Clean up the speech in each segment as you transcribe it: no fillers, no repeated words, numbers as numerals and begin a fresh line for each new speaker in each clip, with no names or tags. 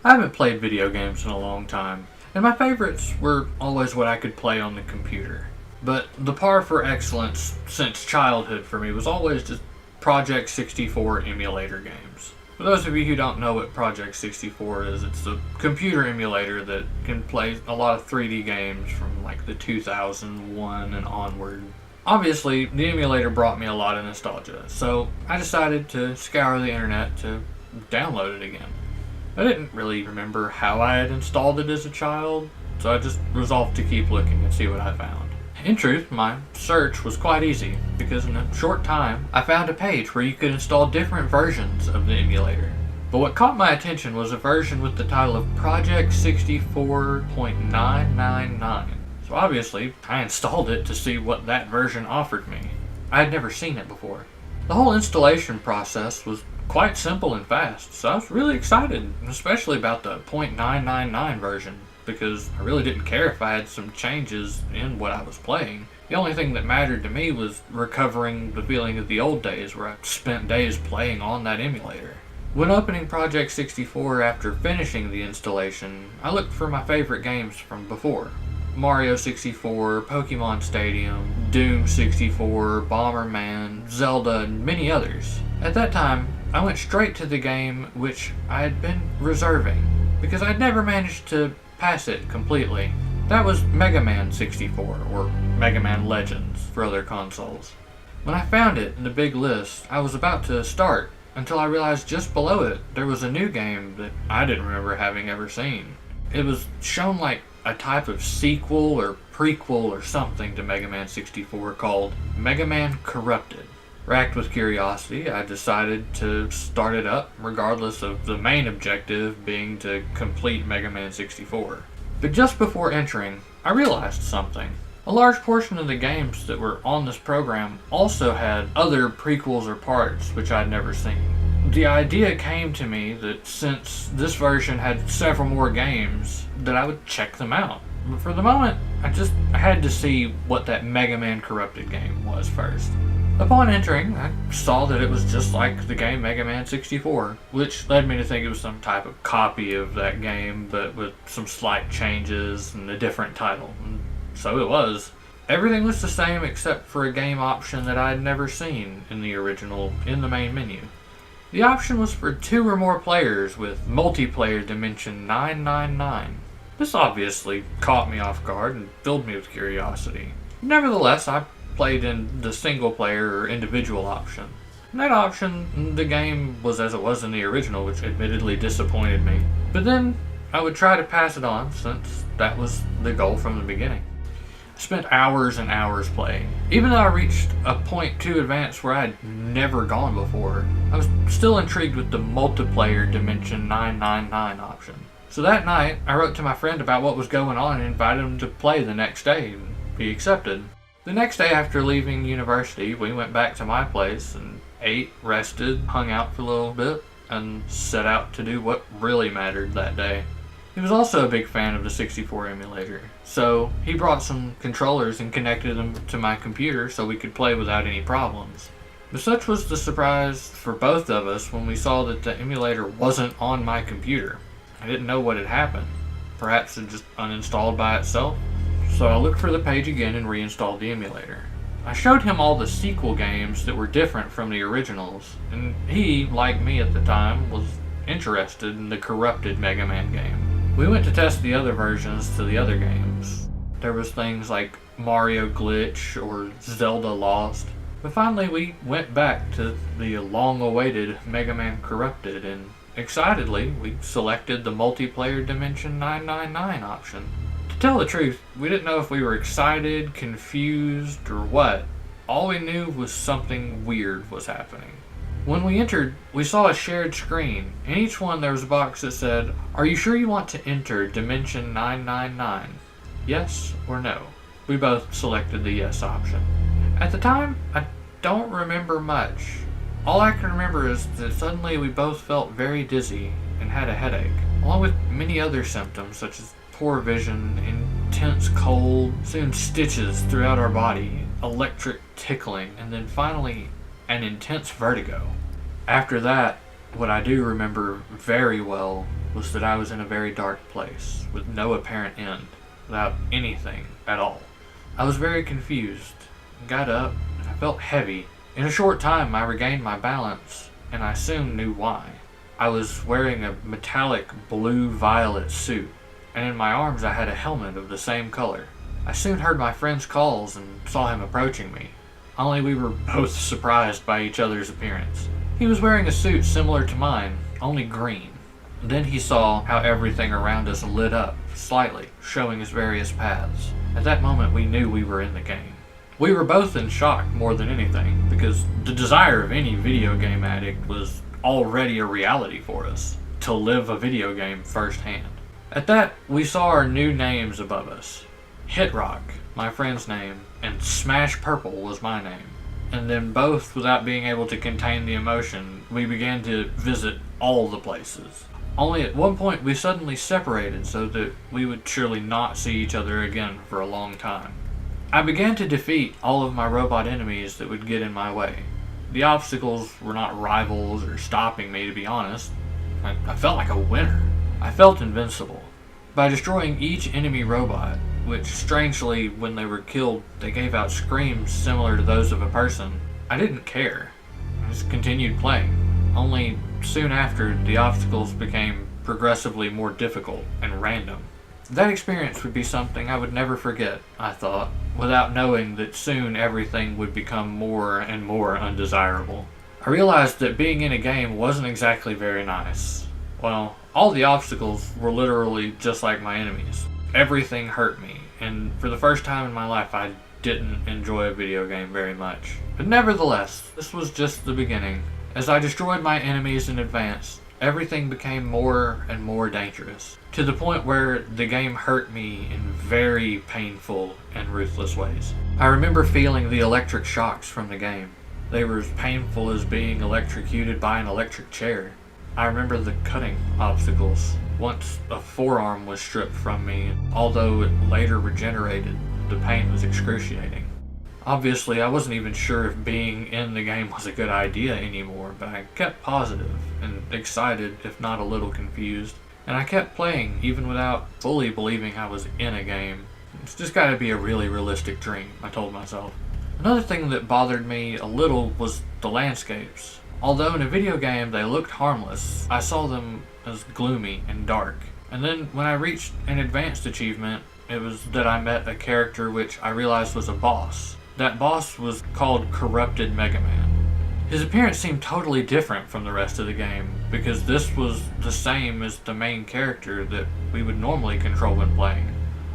I haven't played video games in a long time, and my favorites were always what I could play on the computer. But the par for excellence since childhood for me was always just Project 64 Emulator games. For those of you who don't know what Project 64 is, it's a computer emulator that can play a lot of 3D games from like the 2001 and onward. Obviously, the emulator brought me a lot of nostalgia, so I decided to scour the internet to download it again. I didn't really remember how I had installed it as a child, so I just resolved to keep looking and see what I found. In truth, my search was quite easy, because in a short time, I found a page where you could install different versions of the emulator. But what caught my attention was a version with the title of Project 64.999. So obviously, I installed it to see what that version offered me. I had never seen it before. The whole installation process was quite simple and fast, so I was really excited, especially about the .999 version, because I really didn't care if I had some changes in what I was playing. The only thing that mattered to me was recovering the feeling of the old days where I spent days playing on that emulator. When opening Project 64 after finishing the installation, I looked for my favorite games from before. Mario 64, Pokemon Stadium, Doom 64, Bomberman, Zelda, and many others. At that time, I went straight to the game which I had been reserving, because I'd never managed to pass it completely. That was MegaMan 64, or MegaMan Legends for other consoles. When I found it in the big list, I was about to start, until I realized just below it there was a new game that I didn't remember having ever seen. It was shown like a type of sequel or prequel or something to Mega Man 64 called Mega Man Corrupted. Racked with curiosity, I decided to start it up, regardless of the main objective being to complete Mega Man 64. But just before entering, I realized something. A large portion of the games that were on this program also had other prequels or parts which I'd never seen. The idea came to me that since this version had several more games, that I would check them out. But for the moment, I had to see what that Mega Man Corrupted game was first. Upon entering, I saw that it was just like the game Mega Man 64, which led me to think it was some type of copy of that game, but with some slight changes and a different title. And so it was. Everything was the same except for a game option that I had never seen in the original, in the main menu. The option was for 2 or more players with multiplayer dimension 999. This obviously caught me off guard and filled me with curiosity. Nevertheless, I played in the single player or individual option. In that option, the game was as it was in the original, which admittedly disappointed me. But then I would try to pass it on, since that was the goal from the beginning. I spent hours and hours playing. Even though I reached a point too advanced where I had never gone before, I was still intrigued with the multiplayer dimension 999 option. So that night, I wrote to my friend about what was going on and invited him to play the next day, and he accepted. The next day after leaving university, we went back to my place and ate, rested, hung out for a little bit, and set out to do what really mattered that day. He was also a big fan of the 64 emulator, so he brought some controllers and connected them to my computer so we could play without any problems. But such was the surprise for both of us when we saw that the emulator wasn't on my computer. I didn't know what had happened. Perhaps it just uninstalled by itself? So I looked for the page again and reinstalled the emulator. I showed him all the sequel games that were different from the originals, and he, like me at the time, was interested in the corrupted Mega Man game. We went to test the other versions to the other games. There was things like Mario Glitch or Zelda Lost. But finally we went back to the long-awaited Mega Man Corrupted, and excitedly we selected the multiplayer dimension 999 option. To tell the truth, we didn't know if we were excited, confused, or what. All we knew was something weird was happening. When we entered, we saw a shared screen. In each one there was a box that said, "Are you sure you want to enter Dimension 999? Yes or no?" We both selected the yes option. At the time, I don't remember much. All I can remember is that suddenly we both felt very dizzy and had a headache, along with many other symptoms such as poor vision, intense cold, soon stitches throughout our body, electric tickling, and then finally an intense vertigo. After that, what I do remember very well was that I was in a very dark place, with no apparent end, without anything at all. I was very confused, got up, and I felt heavy. In a short time, I regained my balance, and I soon knew why. I was wearing a metallic blue-violet suit, and in my arms I had a helmet of the same color. I soon heard my friend's calls and saw him approaching me, only we were both surprised by each other's appearance. He was wearing a suit similar to mine, only green. Then he saw how everything around us lit up, slightly, showing us various paths. At that moment we knew we were in the game. We were both in shock more than anything, because the desire of any video game addict was already a reality for us, to live a video game firsthand. At that, we saw our new names above us. Hit Rock, my friend's name, and Smash Purple was my name. And then both, without being able to contain the emotion, we began to visit all the places. Only at one point we suddenly separated so that we would surely not see each other again for a long time. I began to defeat all of my robot enemies that would get in my way. The obstacles were not rivals or stopping me, to be honest. I felt like a winner. I felt invincible. By destroying each enemy robot, which strangely, when they were killed, they gave out screams similar to those of a person, I didn't care. I just continued playing. Only soon after, the obstacles became progressively more difficult and random. That experience would be something I would never forget, I thought, without knowing that soon everything would become more and more undesirable. I realized that being in a game wasn't exactly very nice. Well, all the obstacles were literally just like my enemies. Everything hurt me, and for the first time in my life I didn't enjoy a video game very much. But nevertheless, this was just the beginning. As I destroyed my enemies in advance, everything became more and more dangerous, to the point where the game hurt me in very painful and ruthless ways. I remember feeling the electric shocks from the game. They were as painful as being electrocuted by an electric chair. I remember the cutting obstacles. Once a forearm was stripped from me, although it later regenerated, the pain was excruciating. Obviously, I wasn't even sure if being in the game was a good idea anymore, but I kept positive and excited, if not a little confused. And I kept playing, even without fully believing I was in a game. It's just gotta be a really realistic dream, I told myself. Another thing that bothered me a little was the landscapes. Although in a video game they looked harmless, I saw them as gloomy and dark. And then when I reached an advanced achievement, it was that I met a character which I realized was a boss. That boss was called Corrupted MegaMan. His appearance seemed totally different from the rest of the game, because this was the same as the main character that we would normally control when playing.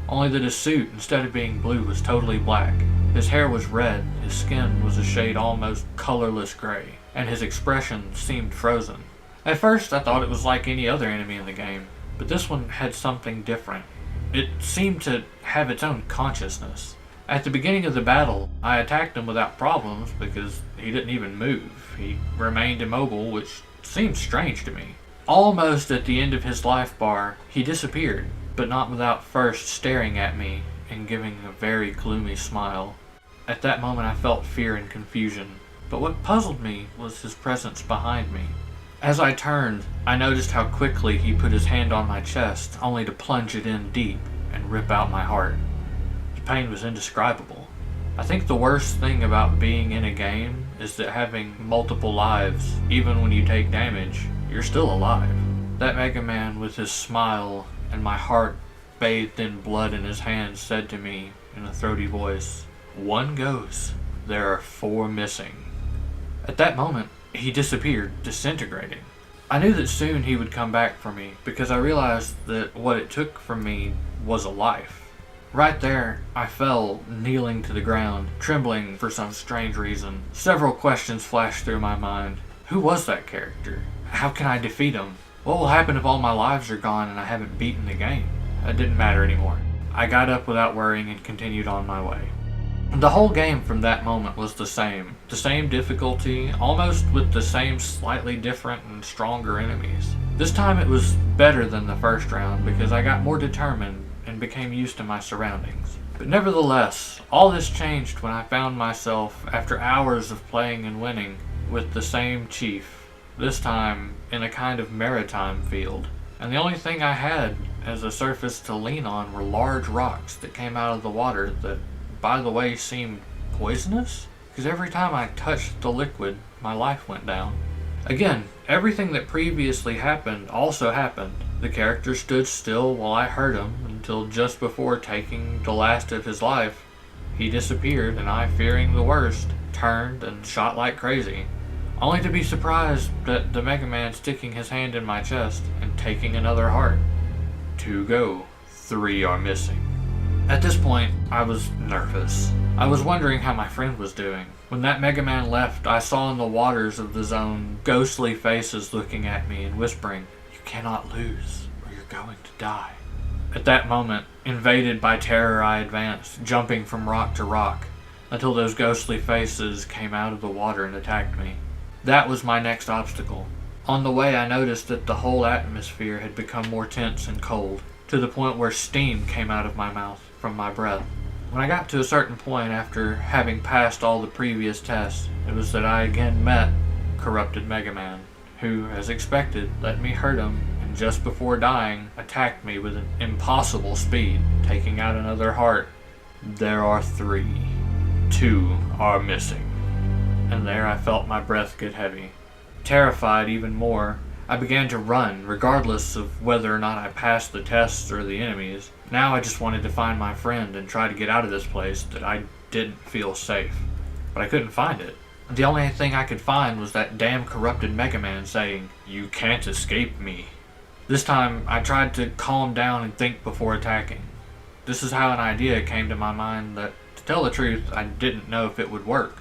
Only that his suit, instead of being blue, was totally black. His hair was red, his skin was a shade almost colorless gray, and his expression seemed frozen. At first I thought it was like any other enemy in the game, but this one had something different. It seemed to have its own consciousness. At the beginning of the battle, I attacked him without problems because he didn't even move. He remained immobile, which seemed strange to me. Almost at the end of his life bar, he disappeared, but not without first staring at me and giving a very gloomy smile. At that moment I felt fear and confusion, but what puzzled me was his presence behind me. As I turned, I noticed how quickly he put his hand on my chest, only to plunge it in deep and rip out my heart. The pain was indescribable. I think the worst thing about being in a game is that having multiple lives, even when you take damage, you're still alive. That Mega Man with his smile and my heart bathed in blood in his hands said to me in a throaty voice, "One goes, there are 4 missing." At that moment, he disappeared, disintegrating. I knew that soon he would come back for me because I realized that what it took from me was a life. Right there, I fell, kneeling to the ground, trembling for some strange reason. Several questions flashed through my mind. Who was that character? How can I defeat him? What will happen if all my lives are gone and I haven't beaten the game? It didn't matter anymore. I got up without worrying and continued on my way. The whole game from that moment was the same difficulty, almost with the same slightly different and stronger enemies. This time it was better than the first round because I got more determined and became used to my surroundings. But nevertheless, all this changed when I found myself, after hours of playing and winning, with the same chief, this time in a kind of maritime field. and the only thing I had as a surface to lean on were large rocks that came out of the water that, by the way, seemed poisonous, because every time I touched the liquid, my life went down. Again, everything that previously happened also happened. The character stood still while I hurt him until just before taking the last of his life, he disappeared, and I, fearing the worst, turned and shot like crazy, only to be surprised at the Mega Man sticking his hand in my chest and taking another heart. 2 go, 3 are missing. At this point, I was nervous. I was wondering how my friend was doing. When that Mega Man left, I saw in the waters of the zone ghostly faces looking at me and whispering, "You cannot lose, or you're going to die." At that moment, invaded by terror, I advanced, jumping from rock to rock, until those ghostly faces came out of the water and attacked me. That was my next obstacle. On the way, I noticed that the whole atmosphere had become more tense and cold, to the point where steam came out of my mouth from my breath. When I got to a certain point after having passed all the previous tests, it was that I again met Corrupted Mega Man, who, as expected, let me hurt him, and just before dying, attacked me with an impossible speed, taking out another heart. There are 3. 2 are missing. And there I felt my breath get heavy. Terrified even more, I began to run, regardless of whether or not I passed the tests or the enemies. Now I just wanted to find my friend and try to get out of this place that I didn't feel safe. But I couldn't find it. The only thing I could find was that damn Corrupted Mega Man saying, "You can't escape me." This time, I tried to calm down and think before attacking. This is how an idea came to my mind that, to tell the truth, I didn't know if it would work.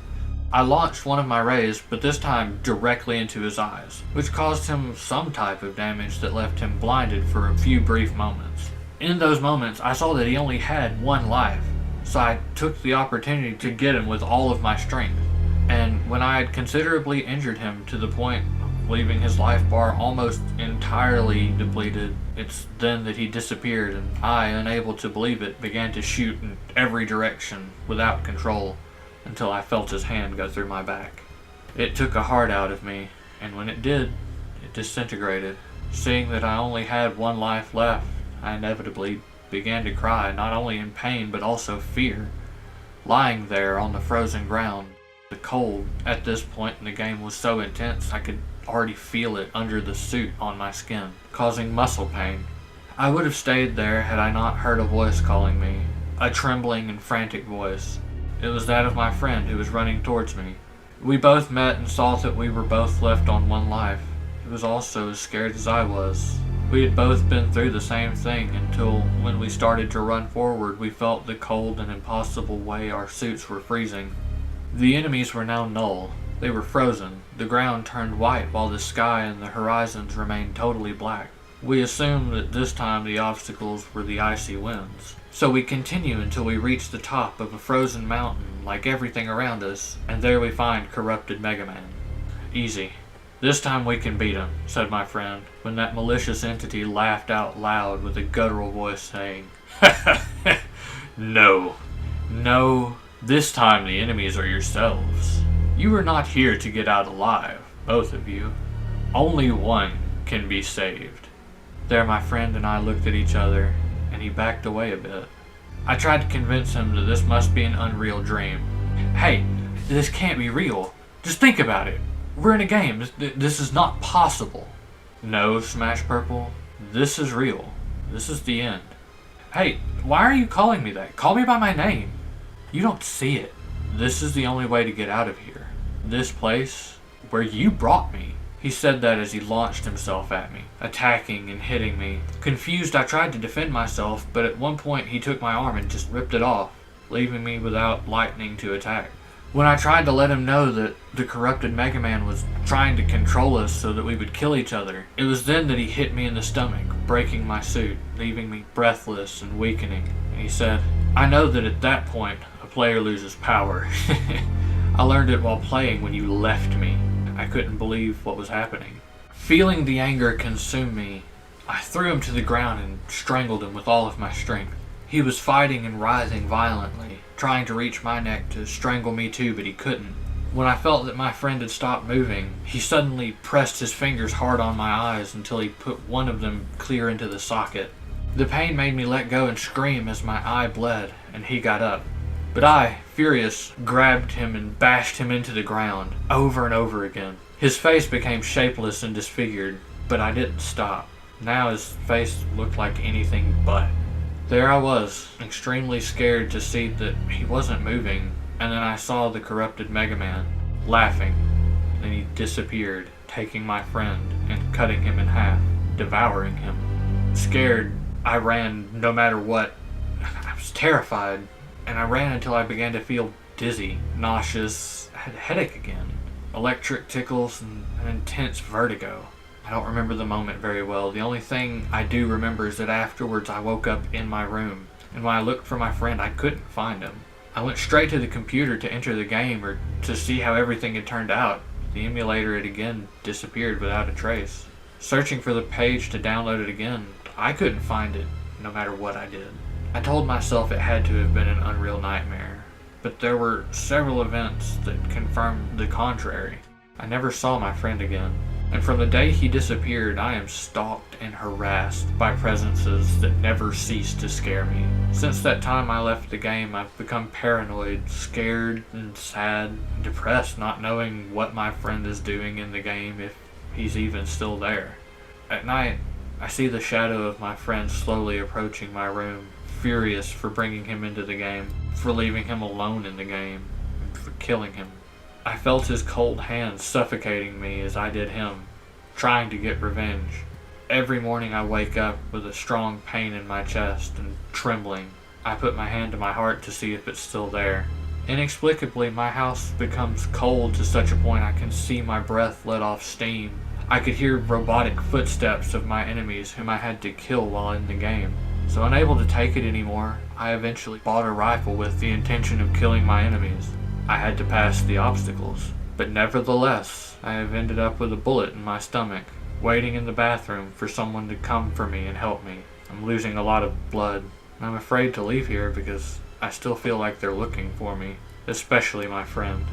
I launched one of my rays, but this time directly into his eyes, which caused him some type of damage that left him blinded for a few brief moments. In those moments, I saw that he only had 1 life, so I took the opportunity to get him with all of my strength. And when I had considerably injured him to the point of leaving his life bar almost entirely depleted, it's then that he disappeared, and I, unable to believe it, began to shoot in every direction without control, until I felt his hand go through my back. It took a heart out of me, and when it did, it disintegrated. Seeing that I only had 1 life left, I inevitably began to cry, not only in pain but also fear. Lying there on the frozen ground, the cold at this point in the game was so intense I could already feel it under the suit on my skin, causing muscle pain. I would have stayed there had I not heard a voice calling me, a trembling and frantic voice. It was that of my friend who was running towards me. We both met and saw that we were both left on 1 life. He was also as scared as I was. We had both been through the same thing until when we started to run forward, we felt the cold and impossible way our suits were freezing. The enemies were now null. They were frozen. The ground turned white while the sky and the horizons remained totally black. We assumed that this time the obstacles were the icy winds. So we continue until we reach the top of a frozen mountain like everything around us, and there we find Corrupted Mega Man. "Easy. This time we can beat him," said my friend, when that malicious entity laughed out loud with a guttural voice saying, "No. No, this time the enemies are yourselves. You are not here to get out alive, both of you. Only one can be saved." There my friend and I looked at each other, and he backed away a bit. I tried to convince him that this must be an unreal dream. "Hey, this can't be real. Just think about it. We're in a game. This is not possible." "No, Smash Purple. This is real. This is the end." "Hey, why are you calling me that? Call me by my name. You don't see it. This is the only way to get out of here. This place, where you brought me." He said that as he launched himself at me, attacking and hitting me. Confused, I tried to defend myself, but at one point he took my arm and just ripped it off, leaving me without lightning to attack. When I tried to let him know that the Corrupted Mega Man was trying to control us so that we would kill each other, it was then that he hit me in the stomach, breaking my suit, leaving me breathless and weakening. And he said, "I know that at that point, a player loses power. I learned it while playing when you left me." I couldn't believe what was happening. Feeling the anger consume me, I threw him to the ground and strangled him with all of my strength. He was fighting and writhing violently, trying to reach my neck to strangle me too, but he couldn't. When I felt that my friend had stopped moving, he suddenly pressed his fingers hard on my eyes until he put one of them clear into the socket. The pain made me let go and scream as my eye bled, and he got up. But I, furious, grabbed him and bashed him into the ground, over and over again. His face became shapeless and disfigured, but I didn't stop. Now his face looked like anything but. There I was, extremely scared to see that he wasn't moving, and then I saw the corrupted MegaMan, laughing. Then he disappeared, taking my friend and cutting him in half, devouring him. Scared, I ran no matter what. I was terrified, and I ran until I began to feel dizzy, nauseous, I had a headache again, electric tickles, and an intense vertigo. I don't remember the moment very well. The only thing I do remember is that afterwards I woke up in my room, and when I looked for my friend, I couldn't find him. I went straight to the computer to enter the game or to see how everything had turned out. The emulator had again disappeared without a trace. Searching for the page to download it again, I couldn't find it, no matter what I did. I told myself it had to have been an unreal nightmare, but there were several events that confirmed the contrary. I never saw my friend again. And from the day he disappeared, I am stalked and harassed by presences that never cease to scare me. Since that time I left the game, I've become paranoid, scared and sad, and depressed, not knowing what my friend is doing in the game, if he's even still there. At night, I see the shadow of my friend slowly approaching my room, furious for bringing him into the game, for leaving him alone in the game, and for killing him. I felt his cold hands suffocating me as I did him, trying to get revenge. Every morning I wake up with a strong pain in my chest and trembling. I put my hand to my heart to see if it's still there. Inexplicably, my house becomes cold to such a point I can see my breath let off steam. I could hear robotic footsteps of my enemies whom I had to kill while in the game. So unable to take it anymore, I eventually bought a rifle with the intention of killing my enemies. I had to pass the obstacles, but nevertheless, I have ended up with a bullet in my stomach, waiting in the bathroom for someone to come for me and help me. I'm losing a lot of blood, and I'm afraid to leave here because I still feel like they're looking for me, especially my friend.